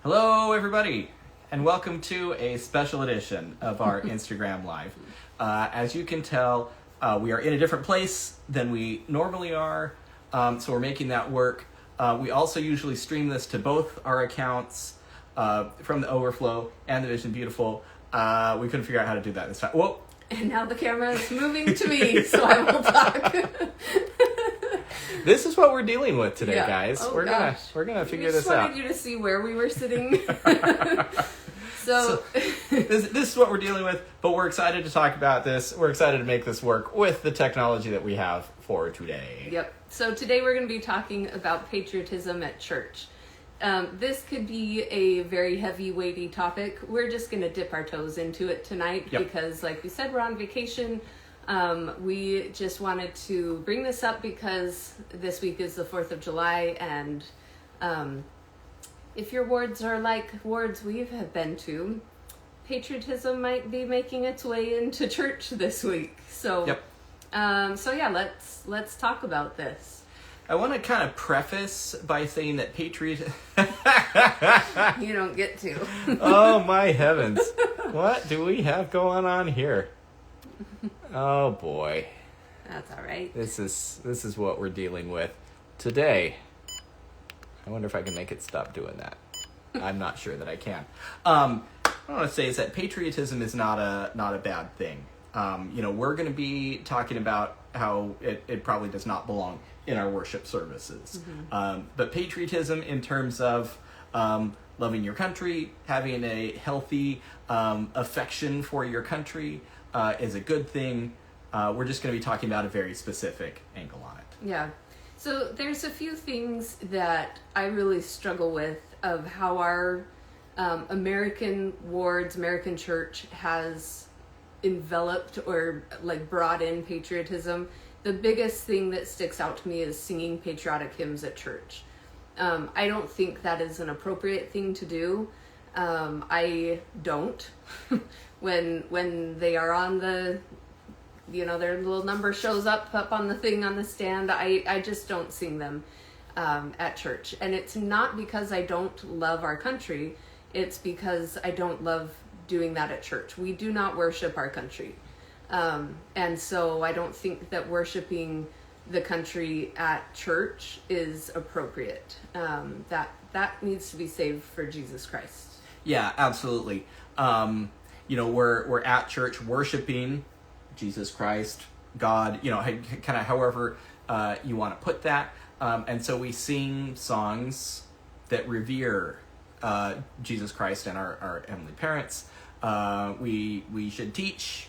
Hello, everybody, and welcome to a special edition of our Instagram Live. As you can tell, we are in a different place than we normally are, so we're making that work. We also usually stream this to both our accounts from the Overflow and the Vision Beautiful. We couldn't figure out how to do that this time. Whoa! And now the camera is moving to me, so I will talk. This is what we're dealing with today, Yeah. guys. Oh, we're gosh. gonna figure We this just out. wanted you to see where we were sitting. So this is what we're dealing with, but we're excited to talk about this. We're excited to make this work with the technology that we have for today. Yep. So today we're going to be talking about patriotism at church. This could be a very heavy, weighty topic. We're just going to dip our toes into it tonight because, like we said, we're on vacation. We just wanted to bring this up because this week is the 4th of July, and if your wards are like wards we have been to, patriotism might be making its way into church this week. So, let's talk about this. I want to kind of preface by saying that You don't get to. Oh my heavens. What do we have going on here? Oh boy. That's all right. This is what we're dealing with today. I wonder if I can make it stop doing that. I'm not sure that I can. What I want to say is that patriotism is not a bad thing. We're going to be talking about how it probably does not belong in our worship services. Mm-hmm. But patriotism in terms of loving your country, having a healthy affection for your country is a good thing. We're just going to be talking about a very specific angle on it. Yeah. So there's a few things that I really struggle with of how our American wards, American church has enveloped or like brought in patriotism. The biggest thing that sticks out to me is singing patriotic hymns at church. I don't think that is an appropriate thing to do. I don't. when they are on the, their little number shows up on the thing on the stand, I just don't sing them at church. And it's not because I don't love our country. It's because I don't love doing that at church. We do not worship our country. And so I don't think that worshiping the country at church is appropriate. That needs to be saved for Jesus Christ. Yeah, absolutely. We're at church worshiping Jesus Christ, God, kind of however you want to put that. And so we sing songs that revere Jesus Christ and our heavenly parents. We should teach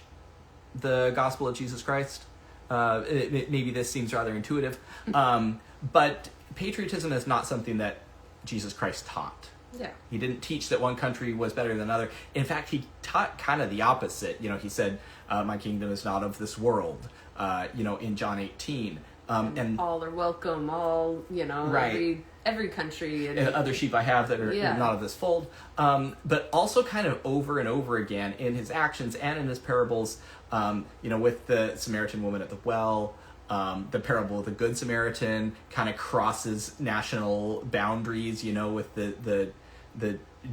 the gospel of Jesus Christ. Maybe this seems rather intuitive, but patriotism is not something that Jesus Christ taught. Yeah. He didn't teach that one country was better than another. In fact, he taught kind of the opposite. He said, my kingdom is not of this world, in John 18. And all are welcome, all, right. every country. And other sheep I have that are not of this fold. But also kind of over and over again in his actions and in his parables, with the Samaritan woman at the well, the parable of the Good Samaritan kind of crosses national boundaries, with the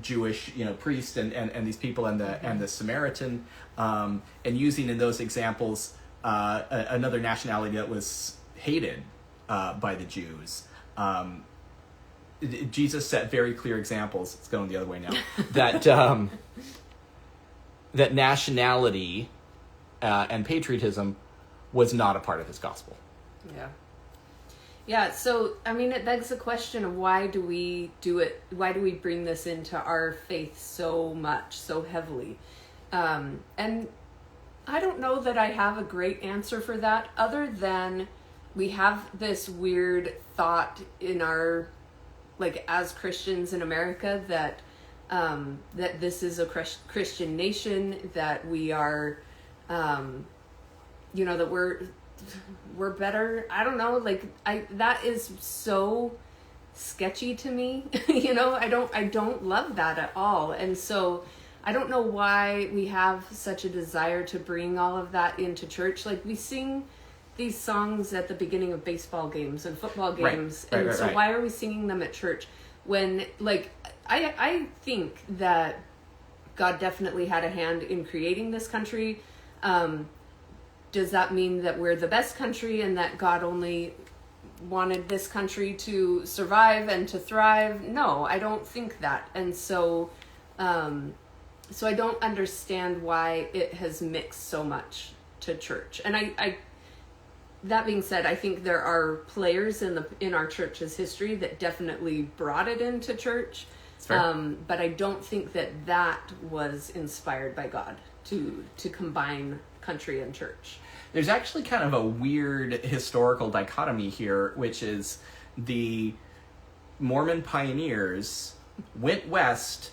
Jewish, priest and these people and the Samaritan, and using in those examples another nationality that was hated by the Jews. Jesus set very clear examples. It's going the other way now. that nationality and patriotism was not a part of his gospel. Yeah. Yeah, so, it begs the question of why do we do it? Why do we bring this into our faith so much, so heavily? And I don't know that I have a great answer for that, other than we have this weird thought in our, as Christians in America, that this is a Christian nation, that we are, that we're better. I don't know, that is so sketchy to me. I don't love that at all. And so I don't know why we have such a desire to bring all of that into church. We sing these songs at the beginning of baseball games and football games. Right. Why are we singing them at church when, I think that God definitely had a hand in creating this country. Does that mean that we're the best country and that God only wanted this country to survive and to thrive? No, I don't think that. And so I don't understand why it has mixed so much to church. And I that being said, I think there are players in our church's history that definitely brought it into church. But I don't think that was inspired by God to combine country and church. There's actually kind of a weird historical dichotomy here, which is the Mormon pioneers went west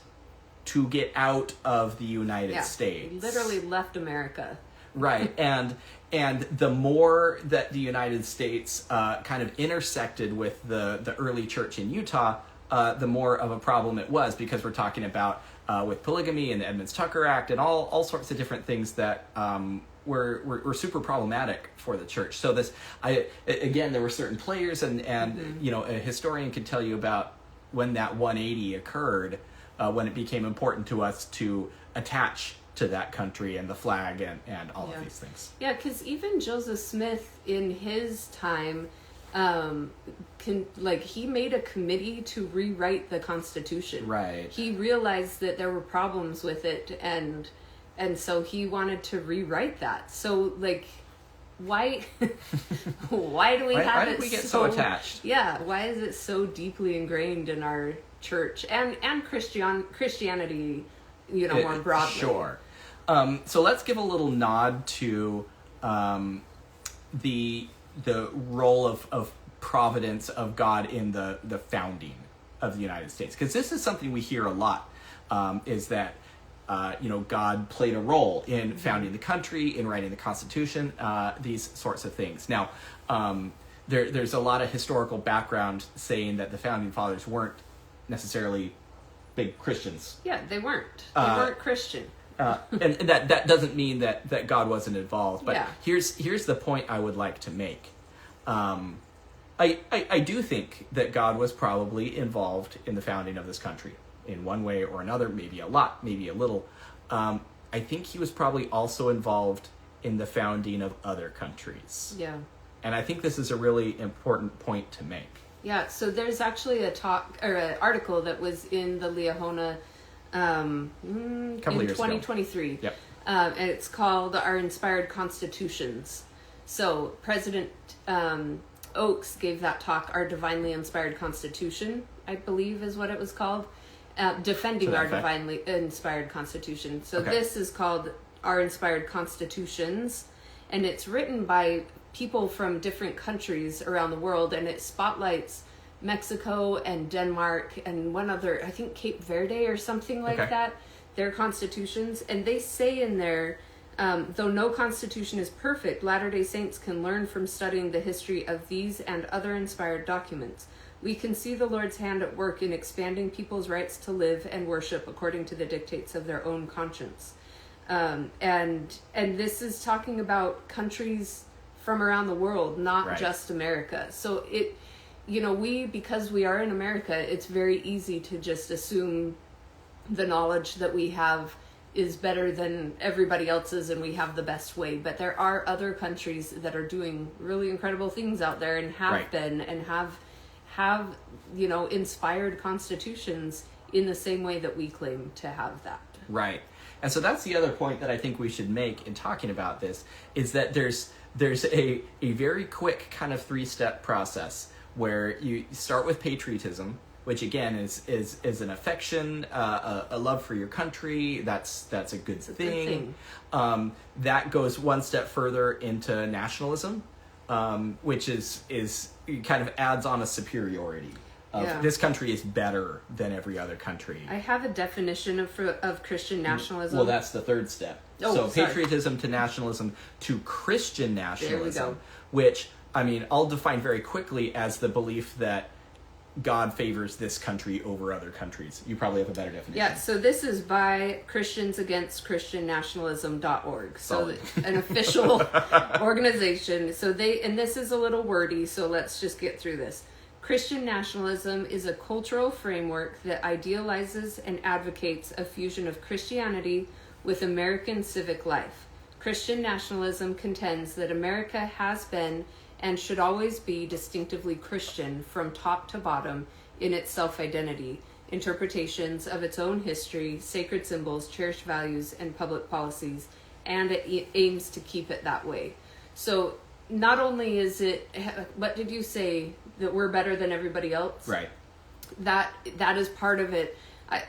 to get out of the United States. Literally left America. Right, and the more that the United States kind of intersected with the early church in Utah, the more of a problem it was, because we're talking about with polygamy and the Edmunds-Tucker Act and all sorts of different things that were super problematic for the church. So again, there were certain players, and a historian could tell you about when that 180 occurred, when it became important to us to attach to that country and the flag and all of these things. Yeah, because even Joseph Smith in his time, he made a committee to rewrite the Constitution. Right. He realized that there were problems with it, and so he wanted to rewrite that. So why why do we have why it did we get so attached? Yeah, why is it so deeply ingrained in our church and Christianity, more broadly? Sure. So let's give a little nod to the role of providence of God in the founding of the United States, because this is something we hear a lot, is that God played a role in founding the country, in writing the Constitution, these sorts of things. Now, there's a lot of historical background saying that the founding fathers weren't necessarily big Christians. Yeah, they weren't. They weren't Christian. And that doesn't mean that God wasn't involved. But here's the point I would like to make. I do think that God was probably involved in the founding of this country in one way or another, maybe a lot, maybe a little. I think he was probably also involved in the founding of other countries. Yeah. And I think this is a really important point to make. Yeah, so there's actually an article that was in the Liahona in 2023. Yep. And it's called Our Inspired Constitutions. So President Oakes gave that talk, Our Divinely Inspired Constitution, I believe is what it was called. Defending our divinely inspired Constitution. So this is called Our Inspired Constitutions, and it's written by people from different countries around the world, and it spotlights Mexico and Denmark and one other, I think Cape Verde or something like that, their constitutions. And they say in there, though no constitution is perfect, Latter-day Saints can learn from studying the history of these and other inspired documents. We can see the Lord's hand at work in expanding people's rights to live and worship according to the dictates of their own conscience. And this is talking about countries from around the world, not just America. So because we are in America, it's very easy to just assume the knowledge that we have is better than everybody else's and we have the best way. But there are other countries that are doing really incredible things out there and have been and have inspired constitutions in the same way that we claim to have that. Right. And so that's the other point that I think we should make in talking about this, is that there's a very quick kind of 3-step process where you start with patriotism, which again is an affection, a love for your country. That's a good thing. That goes one step further into nationalism, which is kind of adds on a superiority. This country is better than every other country. I have a definition of Christian nationalism. Well, that's the third step. Patriotism to nationalism to Christian nationalism, which, I'll define very quickly as the belief that God favors this country over other countries. You probably have a better definition. Yeah, so this is by ChristiansAgainstChristianNationalism.org. So an official organization. So and this is a little wordy, so let's just get through this. Christian nationalism is a cultural framework that idealizes and advocates a fusion of Christianity with American civic life. Christian nationalism contends that America has been and should always be distinctively Christian from top to bottom in its self-identity, interpretations of its own history, sacred symbols, cherished values, and public policies, and it aims to keep it that way. So not only is it, what did you say, that we're better than everybody else? Right. That is part of it.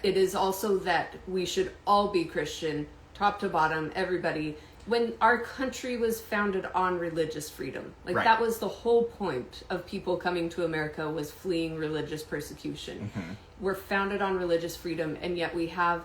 It is also that we should all be Christian, top to bottom, everybody. When our country was founded on religious freedom, like right. that was the whole point of people coming to America, was fleeing religious persecution. Mm-hmm. We're founded on religious freedom, and yet we have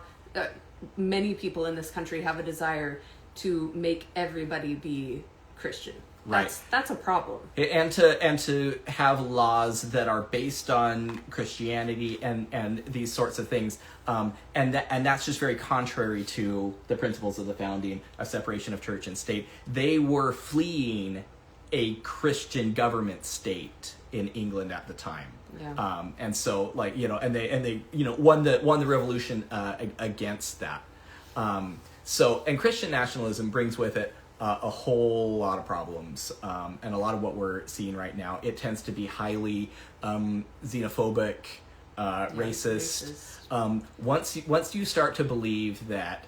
many people in this country have a desire to make everybody be Christian. Right. That's a problem. And to have laws that are based on Christianity and these sorts of things, and that's just very contrary to the principles of the founding, a separation of church and state. They were fleeing a Christian government state in England at the time. Yeah. And so, like, and they won the revolution against that. And Christian nationalism brings with it a whole lot of problems, and a lot of what we're seeing right now. It tends to be highly xenophobic, racist. Once you start to believe that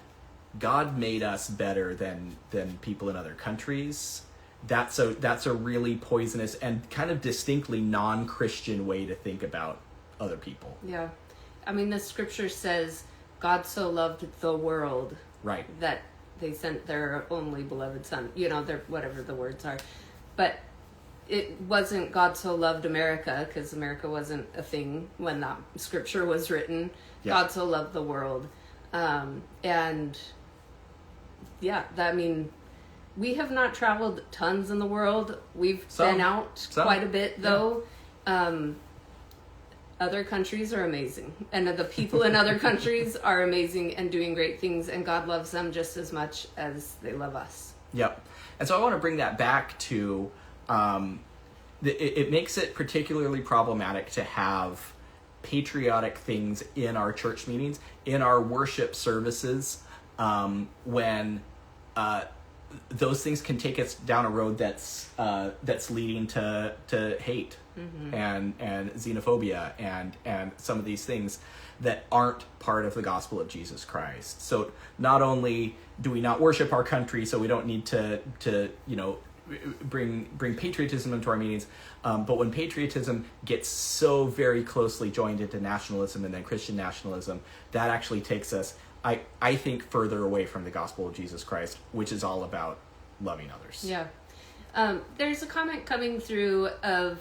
God made us better than people in other countries, that's a really poisonous and kind of distinctly non-Christian way to think about other people. Yeah, I mean, the scripture says God so loved the world, right, that they sent their only beloved son, their whatever the words are. But it wasn't God so loved America, because America wasn't a thing when that scripture was written. Yeah. God so loved the world. And yeah, we have not traveled tons in the world. We've been out quite a bit, though. Yeah. Other countries are amazing, and the people in other countries are amazing and doing great things, and God loves them just as much as they love us. Yep. And so I want to bring that back to, it makes it particularly problematic to have patriotic things in our church meetings, in our worship services, when those things can take us down a road that's leading to hate. Mm-hmm. and xenophobia and some of these things that aren't part of the gospel of Jesus Christ. So not only do we not worship our country, so we don't need to bring patriotism into our meetings, but when patriotism gets so very closely joined into nationalism and then Christian nationalism, that actually takes us, I think, further away from the gospel of Jesus Christ, which is all about loving others. Yeah. There's a comment coming through of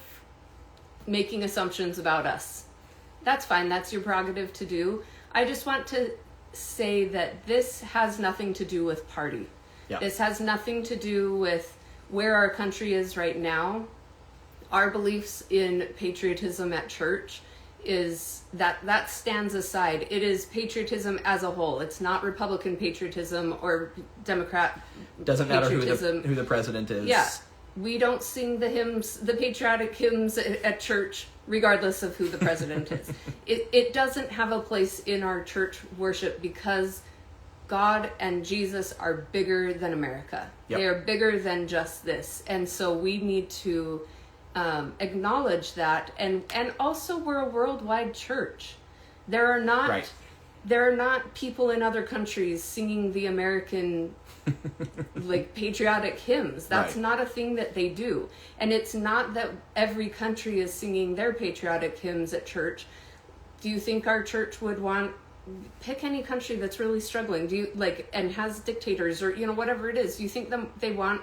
making assumptions about us. That's fine. That's your prerogative to do. I just want to say that this has nothing to do with party. Yeah. This has nothing to do with where our country is right now. Our beliefs in patriotism at church is that stands aside. It is patriotism as a whole. It's not Republican patriotism or Democrat doesn't patriotism. Matter who the president is. Yeah. We don't sing the hymns, the patriotic hymns at church, regardless of who the president is. It doesn't have a place in our church worship because God and Jesus are bigger than America. Yep. They are bigger than just this. And so we need to acknowledge that. And also we're a worldwide church. There are not people in other countries singing the American patriotic hymns. That's not a thing that they do. And it's not that every country is singing their patriotic hymns at church. Do you think our church would pick any country that's really struggling, and has dictators or whatever it is? Do you think they want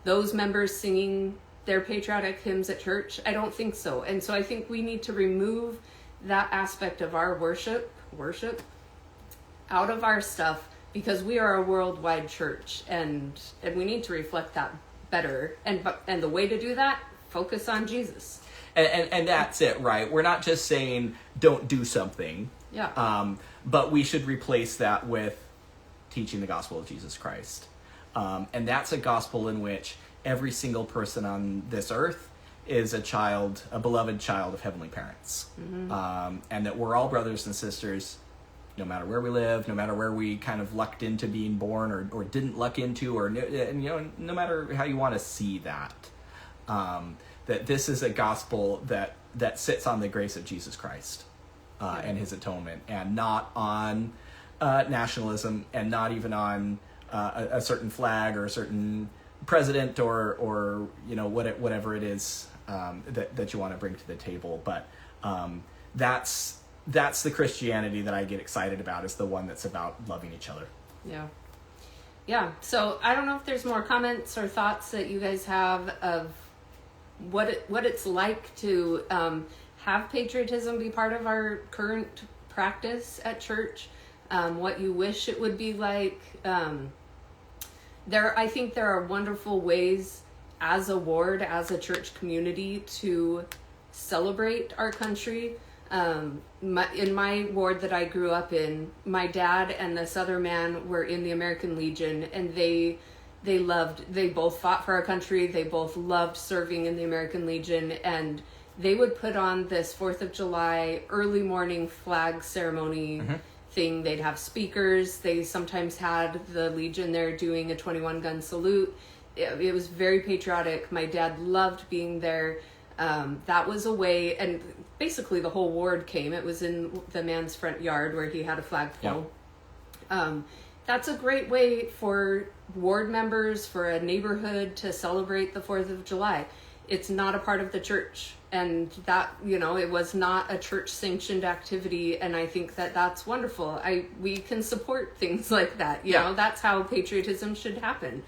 those members singing their patriotic hymns at church? I don't think so. And so I think we need to remove that aspect of our worship out of our stuff, because we are a worldwide church, and we need to reflect that better. And the way to do that, focus on Jesus. And that's it, right? We're not just saying don't do something. Yeah. But we should replace that with teaching the gospel of Jesus Christ. And that's a gospel in which every single person on this earth is a beloved child of heavenly parents. And that we're all brothers and sisters, no matter where we live, no matter where we kind of lucked into being born or didn't luck into, or, and, you know, no matter how you want to see that, that this is a gospel that sits on the grace of Jesus Christ and his atonement, and not on nationalism, and not even on a certain flag or a certain president or you know, whatever it is that you want to bring to the table. But that's the Christianity that I get excited about, is the one that's about loving each other. Yeah. So I don't know if there's more comments or thoughts that you guys have of what it's like to have patriotism be part of our current practice at church. What you wish it would be like. I think there are wonderful ways as a ward, as a church community, to celebrate our country. In my ward that I grew up in, my dad and this other man were in the American Legion, and they both fought for our country. They both loved serving in the American Legion, and they would put on this 4th of July early morning flag ceremony thing. They'd have speakers. They sometimes had the Legion there doing a 21-gun salute. It was very patriotic. My dad loved being there. That was a way, and basically the whole ward came. It was in the man's front yard where he had a flagpole. That's a great way for ward members, for a neighborhood, to celebrate the 4th of July. It's not a part of the church, and that, you know, it was not a church sanctioned activity, and I think that that's wonderful. We can support things like that. You know, that's how patriotism should happen.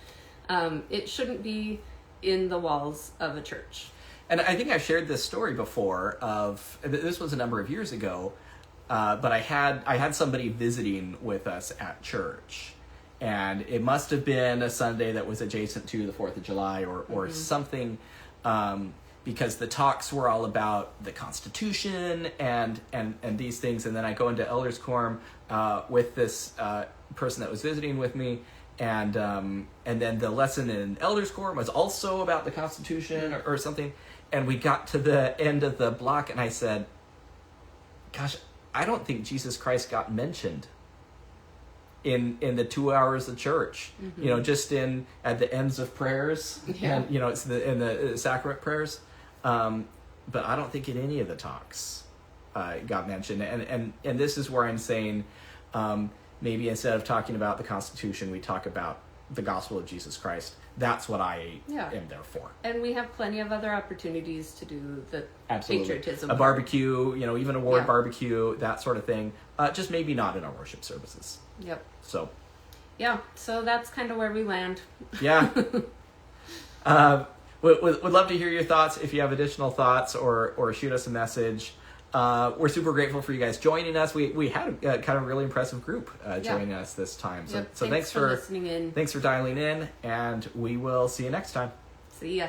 It shouldn't be in the walls of a church. And I think I've shared this story before this was a number of years ago, but I had somebody visiting with us at church, and it must have been a Sunday that was adjacent to the 4th of July or something, because the talks were all about the Constitution and these things. And then I go into Elders Quorum with this person that was visiting with me, and then the lesson in Elders Quorum was also about the Constitution or something. And we got to the end of the block, and I said, gosh, I don't think Jesus Christ got mentioned in the 2 hours of church. You know, just at the ends of prayers, and, you know, it's in the sacrament prayers. But I don't think in any of the talks got mentioned. And this is where I'm saying, maybe instead of talking about the Constitution, we talk about the gospel of Jesus Christ. That's what I am there for. And we have plenty of other opportunities to do the patriotism. A barbecue, you know, even a ward barbecue, that sort of thing. Just maybe not in our worship services. So. Yeah, so that's kind of where we land. Would love to hear your thoughts. If you have additional thoughts, or shoot us a message. We're super grateful for you guys joining us. We had a kind of really impressive group joining us this time. So thanks for listening in. Thanks for dialing in, and we will see you next time. See ya.